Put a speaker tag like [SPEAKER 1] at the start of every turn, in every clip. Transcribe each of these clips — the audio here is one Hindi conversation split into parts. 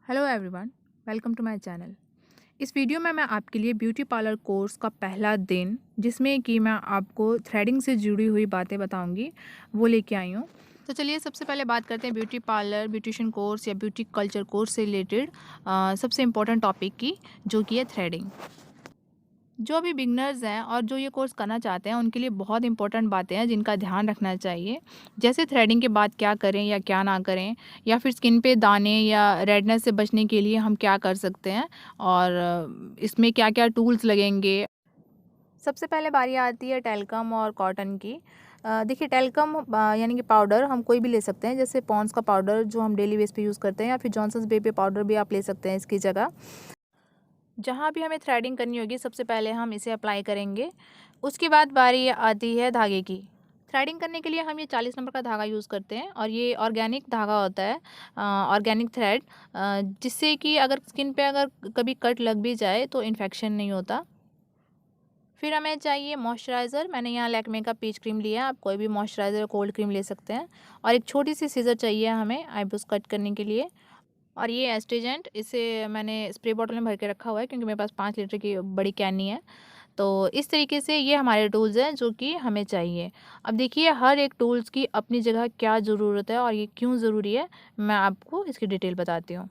[SPEAKER 1] Hello everyone, welcome to my channel. इस वीडियो में मैं आपके लिए ब्यूटी पार्लर कोर्स का पहला दिन, जिसमें कि मैं आपको थ्रेडिंग से जुड़ी हुई बातें बताऊंगी, वो लेके आई हूँ। तो चलिए सबसे पहले बात करते हैं ब्यूटी पार्लर, ब्यूटिशियन कोर्स या ब्यूटी कल्चर कोर्स से रिलेटेड सबसे इम्पोर्टेंट टॉपिक की, जो कि है थ्रेडिंग। जो भी बिगनर्स हैं और जो ये कोर्स करना चाहते हैं, उनके लिए बहुत इंपॉर्टेंट बातें हैं जिनका ध्यान रखना चाहिए। जैसे थ्रेडिंग के बाद क्या करें या क्या ना करें, या फिर स्किन पे दाने या रेडनेस से बचने के लिए हम क्या कर सकते हैं, और इसमें क्या क्या टूल्स लगेंगे। सबसे पहले बारी आती है टेल्कम और कॉटन की। देखिए टेल्कम यानी कि पाउडर हम कोई भी ले सकते हैं, जैसे पॉन्ड्स का पाउडर जो हम डेली बेस पे यूज़ करते हैं, या फिर जॉनसन्स बेबी पाउडर भी आप ले सकते हैं इसकी जगह। जहाँ भी हमें थ्रेडिंग करनी होगी, सबसे पहले हम इसे अप्लाई करेंगे। उसके बाद बारी आती है धागे की। थ्रेडिंग करने के लिए हम ये 40 नंबर का धागा यूज़ करते हैं, और ये ऑर्गेनिक धागा होता है, ऑर्गेनिक थ्रेड, जिससे कि अगर स्किन पे अगर कभी कट लग भी जाए तो इन्फेक्शन नहीं होता। फिर हमें चाहिए मॉइस्चराइज़र। मैंने यहाँ लैक्मे का पीच क्रीम लिया है, आप कोई भी मॉइस्चराइज़र या कोल्ड क्रीम ले सकते हैं। और एक छोटी सी सीज़र चाहिए हमें आईब्रोज कट करने के लिए। और ये एस्ट्रीजेंट, इसे मैंने स्प्रे बॉटल में भर के रखा हुआ है, क्योंकि मेरे पास 5 लीटर की बड़ी कैन नहीं है। तो इस तरीके से ये हमारे टूल्स हैं जो कि हमें चाहिए। अब देखिए हर एक टूल्स की अपनी जगह क्या ज़रूरत है और ये क्यों ज़रूरी है, मैं आपको इसकी डिटेल बताती हूँ।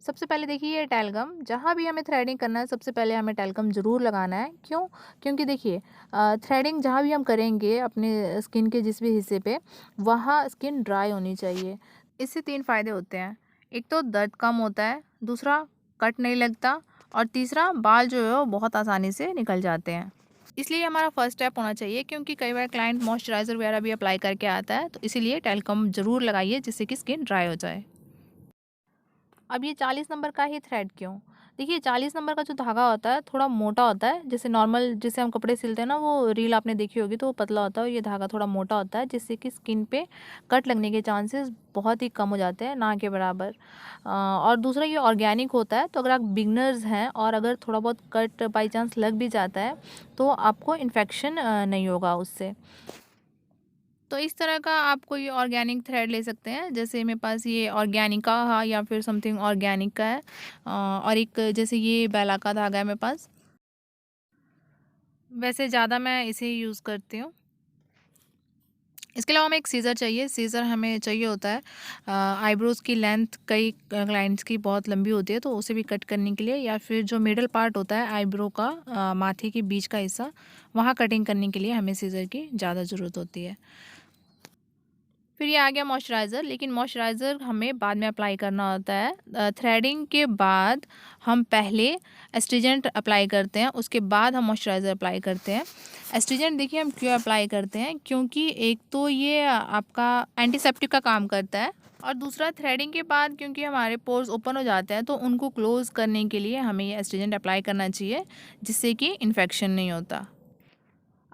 [SPEAKER 1] सबसे पहले देखिए ये टेलगम, जहाँ भी हमें थ्रेडिंग करना है सबसे पहले हमें टेलगम ज़रूर लगाना है। क्यों? क्योंकि देखिए थ्रेडिंग जहाँ भी हम करेंगे अपने स्किन के जिस भी हिस्से पे, वहाँ स्किन ड्राई होनी चाहिए। इससे 3 फ़ायदे होते हैं। एक तो दर्द कम होता है, दूसरा कट नहीं लगता, और तीसरा बाल जो है वो बहुत आसानी से निकल जाते हैं। इसलिए हमारा फर्स्ट स्टेप होना चाहिए, क्योंकि कई बार क्लाइंट मॉइस्चराइज़र वगैरह भी अप्लाई करके आता है, तो इसीलिए टेलकम ज़रूर लगाइए जिससे कि स्किन ड्राई हो जाए। अब ये 40 नंबर का ही थ्रेड क्यों? देखिए 40 नंबर का जो धागा होता है थोड़ा मोटा होता है, जैसे नॉर्मल जिसे हम कपड़े सिलते हैं ना, वो रील आपने देखी होगी, तो वो पतला होता है, और ये धागा थोड़ा मोटा होता है, जिससे कि स्किन पे कट लगने के चांसेस बहुत ही कम हो जाते हैं, ना के बराबर। और दूसरा ये ऑर्गेनिक होता है, तो अगर आप बिगनर्स हैं और अगर थोड़ा बहुत कट बाई चांस लग भी जाता है, तो आपको इन्फेक्शन नहीं होगा उससे। तो इस तरह का आप कोई ऑर्गेनिक थ्रेड ले सकते हैं, जैसे मेरे पास ये ऑर्गेनिका है या फिर समथिंग ऑर्गेनिक का है। और एक जैसे ये बेला का धागा है मेरे पास। वैसे ज़्यादा मैं इसे ही यूज़ करती हूँ। इसके अलावा हमें एक सीज़र चाहिए। सीज़र हमें चाहिए होता है आईब्रोज़ की लेंथ कई क्लाइंट्स की बहुत लंबी होती है, तो उसे भी कट करने के लिए, या फिर जो मिडल पार्ट होता है आईब्रो का, माथे के बीच का हिस्सा, वहाँ कटिंग करने के लिए हमें सीज़र की ज़्यादा ज़रूरत होती है। फिर ये आ गया मॉइस्चराइज़र, लेकिन मॉइस्चराइज़र हमें बाद में अप्लाई करना होता है। थ्रेडिंग के बाद हम पहले एस्ट्रीजेंट अप्लाई करते हैं, उसके बाद हम मॉइस्चराइज़र अप्लाई करते हैं। एस्ट्रीजेंट देखिए हम क्यों अप्लाई करते हैं, क्योंकि एक तो ये आपका एंटीसेप्टिक का काम करता है, और दूसरा थ्रेडिंग के बाद क्योंकि हमारे पोर्स ओपन हो जाते हैं, तो उनको क्लोज़ करने के लिए हमें ये एस्ट्रीजेंट अप्लाई करना चाहिए, जिससे कि इन्फेक्शन नहीं होता।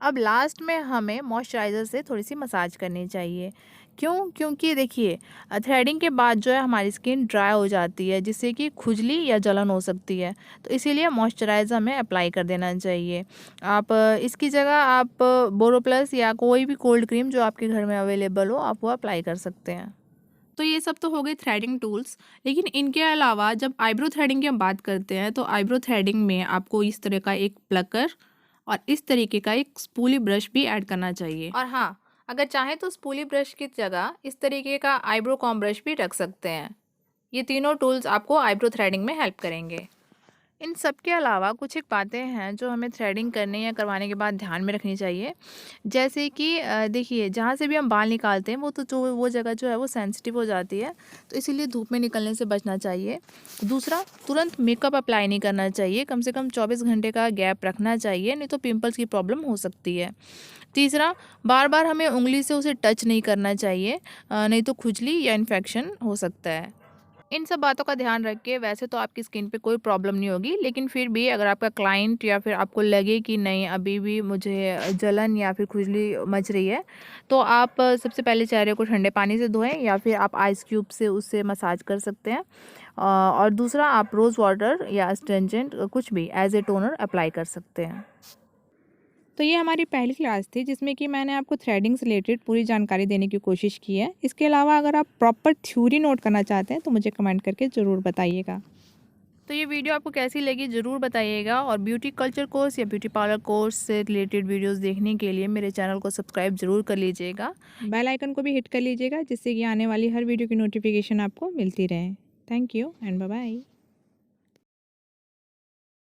[SPEAKER 1] अब लास्ट में हमें मॉइस्चराइज़र से थोड़ी-सी मसाज करनी चाहिए। क्यों? क्योंकि देखिए थ्रेडिंग के बाद जो है हमारी स्किन ड्राई हो जाती है, जिससे कि खुजली या जलन हो सकती है। तो इसीलिए मॉइस्चराइज़र हमें अप्लाई कर देना चाहिए। आप इसकी जगह आप बोरोप्लस या कोई भी कोल्ड क्रीम जो आपके घर में अवेलेबल हो, आप वो अप्लाई कर सकते हैं। तो ये सब तो हो गई थ्रेडिंग टूल्स, लेकिन इनके अलावा जब आईब्रो थ्रेडिंग की हम बात करते हैं, तो आईब्रो थ्रेडिंग में आपको इस तरह का एक प्लकर और इस तरीके का एक स्पूली ब्रश भी ऐड करना चाहिए। और हाँ, अगर चाहें तो स्पूली ब्रश की जगह इस तरीके का आईब्रो कॉम्ब ब्रश भी रख सकते हैं। ये तीनों टूल्स आपको आईब्रो थ्रेडिंग में हेल्प करेंगे। इन सब के अलावा कुछ एक बातें हैं जो हमें थ्रेडिंग करने या करवाने के बाद ध्यान में रखनी चाहिए। जैसे कि देखिए जहाँ से भी हम बाल निकालते हैं, वो जगह जो है वो सेंसिटिव हो जाती है, तो इसीलिए धूप में निकलने से बचना चाहिए। दूसरा, तुरंत मेकअप अप्लाई नहीं करना चाहिए, कम से कम 24 घंटे का गैप रखना चाहिए, नहीं तो पिंपल्स की प्रॉब्लम हो सकती है। तीसरा, बार बार हमें उंगली से उसे टच नहीं करना चाहिए, नहीं तो खुजली या इन्फेक्शन हो सकता है। इन सब बातों का ध्यान रख के वैसे तो आपकी स्किन पे कोई प्रॉब्लम नहीं होगी, लेकिन फिर भी अगर आपका क्लाइंट या फिर आपको लगे कि नहीं अभी भी मुझे जलन या फिर खुजली मच रही है, तो आप सबसे पहले चेहरे को ठंडे पानी से धोएं, या फिर आप आइस क्यूब से उससे मसाज कर सकते हैं। और दूसरा, आप रोज़ वाटर या अस्ट्रेंजेंट कुछ भी एज ए टोनर अप्लाई कर सकते हैं। तो ये हमारी पहली क्लास थी जिसमें कि मैंने आपको थ्रेडिंग से रिलेटेड पूरी जानकारी देने की कोशिश की है। इसके अलावा अगर आप प्रॉपर थ्योरी नोट करना चाहते हैं तो मुझे कमेंट करके ज़रूर बताइएगा। तो ये वीडियो आपको कैसी लगी ज़रूर बताइएगा, और ब्यूटी कल्चर कोर्स या ब्यूटी पार्लर कोर्स से रिलेटेड वीडियोस देखने के लिए मेरे चैनल को सब्सक्राइब ज़रूर कर लीजिएगा। बेल आइकन को भी हिट कर लीजिएगा जिससे कि आने वाली हर वीडियो की नोटिफिकेशन आपको मिलती रहे। Thank you and bye bye.